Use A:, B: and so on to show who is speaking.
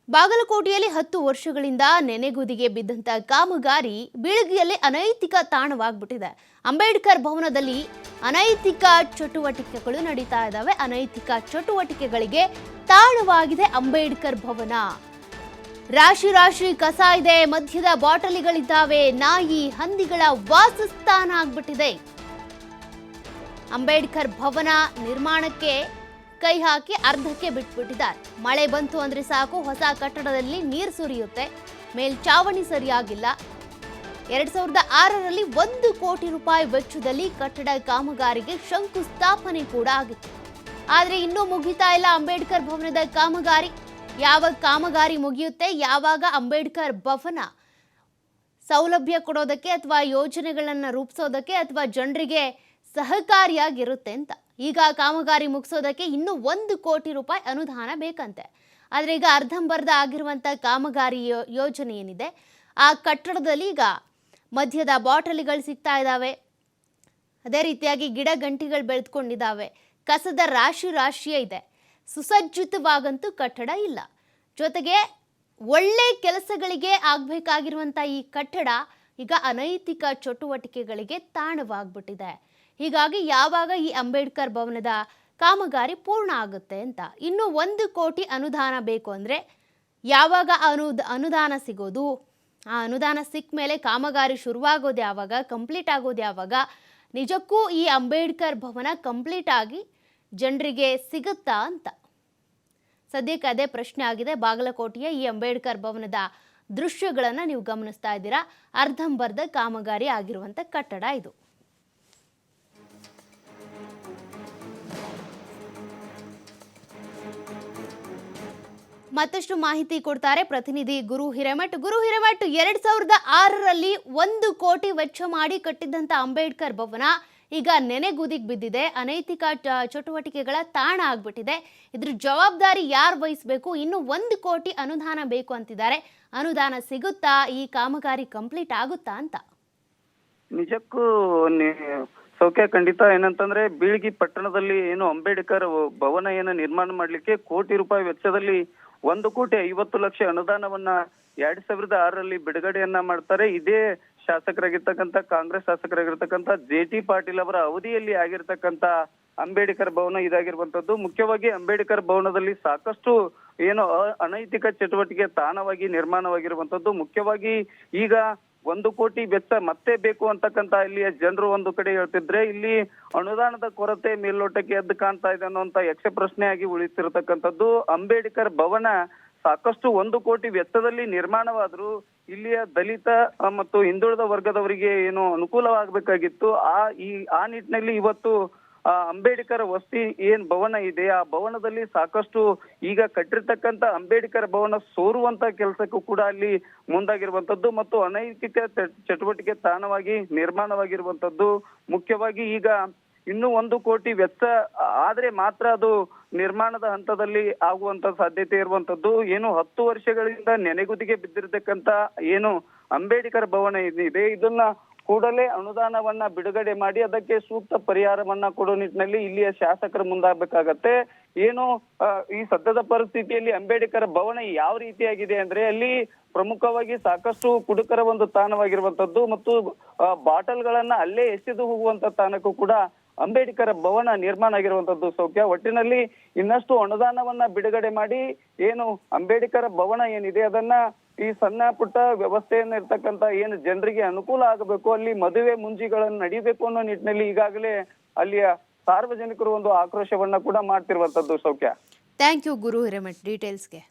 A: ಬಾಗಲಕೋಟೆಯಲ್ಲಿ 10 ವರ್ಷಗಳಿಂದ ನೆನೆಗುದಿಗೆ ಬಿದ್ದಂತ ಕಾಮಗಾರಿ ಬೀಳಗಿಯಲ್ಲಿ ಅನೈತಿಕ ತಾಣವಾಗ್ಬಿಟ್ಟಿದೆ. ಅಂಬೇಡ್ಕರ್ ಭವನದಲ್ಲಿ ಅನೈತಿಕ ಚಟುವಟಿಕೆಗಳು ನಡೀತಾ ಇದ್ದಾವೆ. ಅನೈತಿಕ ಚಟುವಟಿಕೆಗಳಿಗೆ ತಾಣವಾಗಿದೆ ಅಂಬೇಡ್ಕರ್ ಭವನ. ರಾಶಿ ರಾಶಿ ಕಸ ಇದೆ, ಮಧ್ಯದ ಬಾಟಲಿಗಳಿದ್ದಾವೆ, ನಾಯಿ ಹಂದಿಗಳ ವಾಸಸ್ಥಾನ ಆಗ್ಬಿಟ್ಟಿದೆ. ಅಂಬೇಡ್ಕರ್ ಭವನ ನಿರ್ಮಾಣಕ್ಕೆ ಕೈ ಹಾಕಿ ಅರ್ಧಕ್ಕೆ ಬಿಟ್ಬಿಟ್ಟಿದ್ದಾರೆ. ಮಳೆ ಬಂತು ಅಂದ್ರೆ ಸಾಕು, ಹೊಸ ಕಟ್ಟಡದಲ್ಲಿ ನೀರು ಸುರಿಯುತ್ತೆ. ಮೇಲ್ಚಾವಣಿ ಸರಿಯಾಗಿಲ್ಲ. 2006ರಲ್ಲಿ 1 ಕೋಟಿ ರೂಪಾಯಿ ವೆಚ್ಚದಲ್ಲಿ ಕಟ್ಟಡ ಕಾಮಗಾರಿಗೆ ಶಂಕುಸ್ಥಾಪನೆ ಕೂಡ ಆಗಿತ್ತು. ಆದರೆ ಇನ್ನೂ ಮುಗಿತಾ ಇಲ್ಲ ಅಂಬೇಡ್ಕರ್ ಭವನದ ಕಾಮಗಾರಿ. ಯಾವಾಗ ಕಾಮಗಾರಿ ಮುಗಿಯುತ್ತೆ, ಯಾವಾಗ ಅಂಬೇಡ್ಕರ್ ಭವನ ಸೌಲಭ್ಯ ಕೊಡೋದಕ್ಕೆ ಅಥವಾ ಯೋಜನೆಗಳನ್ನು ರೂಪಿಸೋದಕ್ಕೆ ಅಥವಾ ಜನರಿಗೆ ಸಹಕಾರಿಯಾಗಿರುತ್ತೆ ಅಂತ. ಈಗ ಕಾಮಗಾರಿ ಮುಗಿಸೋದಕ್ಕೆ ಇನ್ನೂ 1 ಕೋಟಿ ರೂಪಾಯಿ ಅನುದಾನ ಬೇಕಂತೆ. ಆದರೆ ಈಗ ಅರ್ಧಂಬರ್ಧ ಆಗಿರುವಂಥ ಕಾಮಗಾರಿ ಯೋಜನೆ ಏನಿದೆ, ಆ ಕಟ್ಟಡದಲ್ಲಿ ಈಗ ಮಧ್ಯದ ಬಾಟಲಿಗಳು ಸಿಗ್ತಾ ಇದ್ದಾವೆ. ಅದೇ ರೀತಿಯಾಗಿ ಗಿಡ ಗಂಟಿಗಳು ಬೆಳೆದುಕೊಂಡಿದ್ದಾವೆ. ಕಸದ ರಾಶಿ ರಾಶಿಯೇ ಇದೆ. ಸುಸಜ್ಜಿತವಾಗಂತೂ ಕಟ್ಟಡ ಇಲ್ಲ. ಜೊತೆಗೆ ಒಳ್ಳೆ ಕೆಲಸಗಳಿಗೆ ಆಗಬೇಕಾಗಿರುವಂಥ ಈ ಕಟ್ಟಡ ಈಗ ಅನೈತಿಕ ಚಟುವಟಿಕೆಗಳಿಗೆ ತಾಣವಾಗ್ಬಿಟ್ಟಿದೆ. ಹೀಗಾಗಿ ಯಾವಾಗ ಈ ಅಂಬೇಡ್ಕರ್ ಭವನದ ಕಾಮಗಾರಿ ಪೂರ್ಣ ಆಗುತ್ತೆ ಅಂತ. ಇನ್ನು 1 ಕೋಟಿ ಅನುದಾನ ಬೇಕು ಅಂದರೆ ಯಾವಾಗ ಅನುದಾನ ಸಿಗೋದು, ಆ ಅನುದಾನ ಸಿಕ್ಕ ಮೇಲೆ ಕಾಮಗಾರಿ ಶುರುವಾಗೋದು ಯಾವಾಗ, ಕಂಪ್ಲೀಟ್ ಆಗೋದು ಯಾವಾಗ, ನಿಜಕ್ಕೂ ಈ ಅಂಬೇಡ್ಕರ್ ಭವನ ಕಂಪ್ಲೀಟ್ ಆಗಿ ಜನರಿಗೆ ಸಿಗುತ್ತಾ ಅಂತ ಸದ್ಯಕ್ಕೆ ಅದೇ ಪ್ರಶ್ನೆ ಆಗಿದೆ. ಬಾಗಲಕೋಟೆಯ ಈ ಅಂಬೇಡ್ಕರ್ ಭವನದ ದೃಶ್ಯಗಳನ್ನು ನೀವು ಗಮನಿಸ್ತಾ ಇದ್ದೀರಾ. ಅರ್ಧಂಬರ್ಧ ಕಾಮಗಾರಿ ಆಗಿರುವಂಥ ಕಟ್ಟಡ ಇದು. ಮತ್ತಷ್ಟು ಮಾಹಿತಿ ಕೊಡ್ತಾರೆ ಪ್ರತಿನಿಧಿ ಗುರು ಹಿರೇಮಠ್. 2006ರಲ್ಲಿ 1 ಕೋಟಿ ವೆಚ್ಚ ಮಾಡಿ ಕಟ್ಟಿದ್ದಂಥ ಅಂಬೇಡ್ಕರ್ ಭವನ ಈಗ ನೆನೆಗುದಿಗೆ ಬಿದ್ದಿದೆ. ಅನೈತಿಕ ಚಟುವಟಿಕೆಗಳ ತಾಣ ಆಗ್ಬಿಟ್ಟಿದೆ. ಇದ್ರ ಜವಾಬ್ದಾರಿ ಯಾರು ವಹಿಸಬೇಕು? ಇನ್ನು 1 ಕೋಟಿ ಅನುದಾನ ಬೇಕು ಅಂತಿದ್ದಾರೆ. ಅನುದಾನ ಸಿಗುತ್ತಾ? ಈ ಕಾಮಗಾರಿ ಕಂಪ್ಲೀಟ್ ಆಗುತ್ತಾ ಅಂತ?
B: ನಿಜಕ್ಕೂ ಸೌಖ್ಯ ಖಂಡಿತ. ಏನಂತಂದ್ರೆ ಬೀಳಗಿ ಪಟ್ಟಣದಲ್ಲಿ ಏನು ಅಂಬೇಡ್ಕರ್ ಭವನ ನಿರ್ಮಾಣ ಮಾಡ್ಲಿಕ್ಕೆ ಕೋಟಿ ರೂಪಾಯಿ ವೆಚ್ಚದಲ್ಲಿ 1,50,00,000 ಅನುದಾನವನ್ನ 2006ರಲ್ಲಿ ಬಿಡುಗಡೆಯನ್ನ ಮಾಡ್ತಾರೆ. ಇದೇ ಶಾಸಕರಾಗಿರ್ತಕ್ಕಂಥ ಕಾಂಗ್ರೆಸ್ ಶಾಸಕರಾಗಿರ್ತಕ್ಕಂಥ JT ಪಾಟೀಲ್ ಅವರ ಅವಧಿಯಲ್ಲಿ ಆಗಿರ್ತಕ್ಕಂಥ ಅಂಬೇಡ್ಕರ್ ಭವನ ಇದಾಗಿರುವಂತದ್ದು. ಮುಖ್ಯವಾಗಿ ಅಂಬೇಡ್ಕರ್ ಭವನದಲ್ಲಿ ಸಾಕಷ್ಟು ಅನೈತಿಕ ಚಟುವಟಿಕೆ ತಾಣವಾಗಿ ನಿರ್ಮಾಣವಾಗಿರುವಂತದ್ದು. ಮುಖ್ಯವಾಗಿ ಈಗ 1 ಕೋಟಿ ವೆಚ್ಚ ಮತ್ತೆ ಬೇಕು ಅಂತಕ್ಕಂತ ಇಲ್ಲಿಯ ಜನರು ಒಂದು ಕಡೆ ಹೇಳ್ತಿದ್ರೆ, ಇಲ್ಲಿ ಅನುದಾನದ ಕೊರತೆ ಮೇಲ್ನೋಟಕ್ಕೆ ಎದ್ದು ಕಾಣ್ತಾ ಇದೆ ಅನ್ನುವಂತ ಯಕ್ಷ ಪ್ರಶ್ನೆಯಾಗಿ ಉಳಿತಿರತಕ್ಕಂಥದ್ದು. ಅಂಬೇಡ್ಕರ್ ಭವನ ಸಾಕಷ್ಟು 1 ಕೋಟಿ ವೆಚ್ಚದಲ್ಲಿ ನಿರ್ಮಾಣವಾದ್ರೂ ಇಲ್ಲಿಯ ದಲಿತ ಮತ್ತು ಹಿಂದುಳಿದ ವರ್ಗದವರಿಗೆ ಅನುಕೂಲವಾಗಬೇಕಾಗಿತ್ತು. ಆ ನಿಟ್ಟಿನಲ್ಲಿ ಇವತ್ತು ಅಂಬೇಡ್ಕರ್ ವಸತಿ ಭವನ ಇದೆ, ಆ ಭವನದಲ್ಲಿ ಸಾಕಷ್ಟು ಈಗ ಕಟ್ಟಿರ್ತಕ್ಕಂಥ ಅಂಬೇಡ್ಕರ್ ಭವನ ಸೋರುವಂತ ಕೆಲಸಕ್ಕೂ ಕೂಡ ಅಲ್ಲಿ ಮುಂದಾಗಿರುವಂತದ್ದು ಮತ್ತು ಅನೈತಿಕ ಚಟುವಟಿಕೆ ತಾಣವಾಗಿ ನಿರ್ಮಾಣವಾಗಿರುವಂತದ್ದು. ಮುಖ್ಯವಾಗಿ ಈಗ ಇನ್ನೂ 1 ಕೋಟಿ ವೆಚ್ಚ ಆದ್ರೆ ಮಾತ್ರ ಅದು ನಿರ್ಮಾಣದ ಹಂತದಲ್ಲಿ ಆಗುವಂತ ಸಾಧ್ಯತೆ ಇರುವಂತದ್ದು. 10 ವರ್ಷಗಳಿಂದ ನೆನೆಗುದಿಗೆ ಬಿದ್ದಿರತಕ್ಕಂತ ಅಂಬೇಡ್ಕರ್ ಭವನ ಇದೆ, ಇದನ್ನ ಕೂಡಲೇ ಅನುದಾನವನ್ನ ಬಿಡುಗಡೆ ಮಾಡಿ ಅದಕ್ಕೆ ಸೂಕ್ತ ಪರಿಹಾರವನ್ನ ಕೊಡೋ ನಿಟ್ಟಿನಲ್ಲಿ ಇಲ್ಲಿಯ ಶಾಸಕರು ಮುಂದಾಗಬೇಕಾಗತ್ತೆ. ಈ ಸದ್ಯದ ಪರಿಸ್ಥಿತಿಯಲ್ಲಿ ಅಂಬೇಡ್ಕರ್ ಭವನ ಯಾವ ರೀತಿಯಾಗಿದೆ ಅಂದ್ರೆ, ಅಲ್ಲಿ ಪ್ರಮುಖವಾಗಿ ಸಾಕಷ್ಟು ಕುಡುಕರ ಒಂದು ತಾಣವಾಗಿರುವಂತದ್ದು ಮತ್ತು ಬಾಟಲ್ಗಳನ್ನ ಅಲ್ಲೇ ಎಸೆದು ಹೋಗುವಂತ ತಾಣಕ್ಕೂ ಕೂಡ ಅಂಬೇಡ್ಕರ್ ಭವನ ನಿರ್ಮಾಣ ಆಗಿರುವಂತದ್ದು. ಸೌಖ್ಯ ಒಟ್ಟಿನಲ್ಲಿ ಇನ್ನಷ್ಟು ಅನುದಾನವನ್ನ ಬಿಡುಗಡೆ ಮಾಡಿ ಅಂಬೇಡ್ಕರ್ ಭವನ ಏನಿದೆ ಅದನ್ನ ಈ ಸಣ್ಣ ಪುಟ್ಟ ವ್ಯವಸ್ಥೆಯನ್ನ ಇರ್ತಕ್ಕಂಥ ಜನರಿಗೆ ಅನುಕೂಲ ಆಗಬೇಕು, ಅಲ್ಲಿ ಮದುವೆ ಮುಂಜಿಗಳನ್ನು ನಡೀಬೇಕು ಅನ್ನೋ ನಿಟ್ಟಿನಲ್ಲಿ ಈಗಾಗಲೇ ಅಲ್ಲಿಯ ಸಾರ್ವಜನಿಕರು ಒಂದು ಆಕ್ರೋಶವನ್ನ ಕೂಡ ಮಾಡ್ತಿರುವಂತದ್ದು. ಸೌಖ್ಯ.
A: Thank you Guru Hiremath ಡೀಟೇಲ್ಸ್ಗೆ.